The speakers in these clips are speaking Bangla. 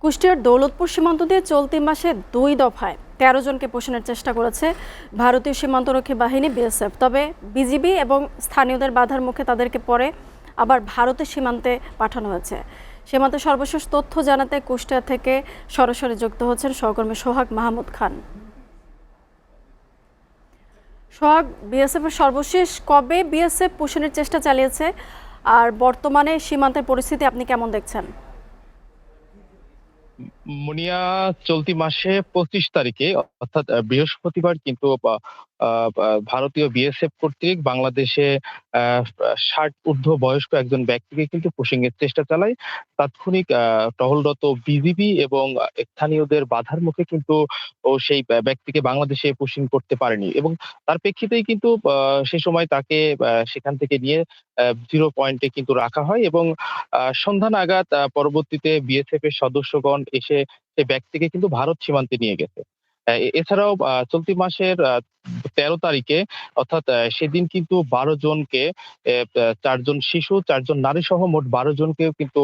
কুষ্টিয়ার দৌলতপুর সীমান্ত দিয়ে চলতি মাসে ২ দফায় ১৩ জনকে পোষণের চেষ্টা করেছে ভারতীয় সীমান্তরক্ষী বাহিনী বিএসএফ। তবে বিজিবি এবং স্থানীয়দের বাধার মুখে তাদেরকে পরে আবার ভারতের সীমান্তে পাঠানো হয়েছে। সীমান্তে সর্বশেষ তথ্য জানাতে কুষ্টিয়া থেকে সরাসরি যুক্ত হচ্ছেন সহকর্মী সোহাগ মাহমুদ খান। সোহাগ, বিএসএফের সর্বশেষ কবে বিএসএফ পোষণের চেষ্টা চালিয়েছে, আর বর্তমানে সীমান্তের পরিস্থিতি আপনি কেমন দেখছেন? মুনিয়া, চলতি মাসে ২৫ তারিখে অর্থাৎ বৃহস্পতিবার কিন্তু ভারতীয় বিএসএফ কর্তৃক বাংলাদেশে ৬০ ঊর্ধ্ব বয়স্ক একজন ব্যক্তিকে কিন্তু পুশিং এর চেষ্টা চালায়। তাৎক্ষণিক টহলরত বিজিবি এবং স্থানীয়দের বাধার মুখে কিন্তু সেই ব্যক্তিকে বাংলাদেশে পুশিং করতে পারেনি এবং তার প্রেক্ষিতেই কিন্তু সে সময় তাকে সেখান থেকে নিয়ে জিরো পয়েন্টে কিন্তু রাখা হয় এবং সন্ধ্যা নাগাদ পরবর্তীতে বিএসএফ এর সদস্যগণ এসে সে ব্যক্তিকে কিন্তু ভারত সীমান্তে নিয়ে গেছে। এছাড়াও চলতি মাসের ১৩ তারিখে অর্থাৎ সেদিন কিন্তু ১২ জনকে ৪ জন শিশু, ৪ জন নারী সহ মোট ১২ জনকেও কিন্তু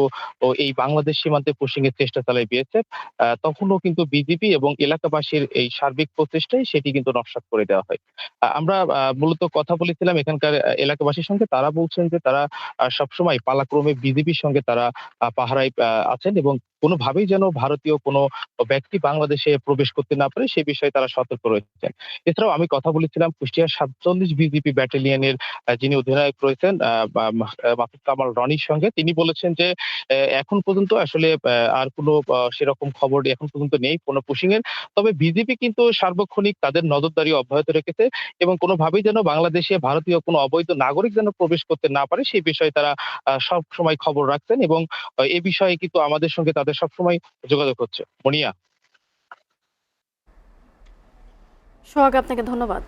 এই বাংলাদেশ সীমান্তে পুশিং এর চেষ্টা চালায় বিএসএফ। তখনও কিন্তু বিজিবি এবং এলাকাবাসীর এই সার্বিক প্রচেষ্টায় সেটি কিন্তু নস্যাৎ করে দেওয়া হয়। আমরা মূলত কথা বলেছিলাম এখানকার এলাকাবাসীর সঙ্গে। তারা বলছেন যে তারা সবসময় পালাক্রমে বিজিবির সঙ্গে তারা পাহারায় আছেন এবং কোনোভাবেই যেন ভারতীয় কোনো ব্যক্তি বাংলাদেশে প্রবেশ করতে না পারে সে বিষয়ে তারা সতর্ক রয়েছেন। এছাড়াও আমি কথা বলেছিলাম কুষ্টিয়া ৪৭ বিজিবি ব্যাটালিয়নের যিনি অধিনায়ক রয়েছেন মাসুদ কামাল রনির সঙ্গে। তিনি বলেছেন যে এখন পর্যন্ত আসলে আর কোনো সেরকম খবর এখন পর্যন্ত নেই কোনো পুশিং এর। তবে বিজিবি কিন্তু সার্বক্ষণিক তাদের নজরদারি অব্যাহত রেখেছে এবং কোনোভাবেই যেন বাংলাদেশে ভারতীয় কোনো অবৈধ নাগরিক যেন প্রবেশ করতে না পারে সেই বিষয়ে তারা সবসময় খবর রাখছেন এবং এ বিষয়ে কিন্তু আমাদের সঙ্গে তাদের সবসময় যোগাযোগ হচ্ছে। মুনিয়া। সোহাগ, আপনাকে ধন্যবাদ।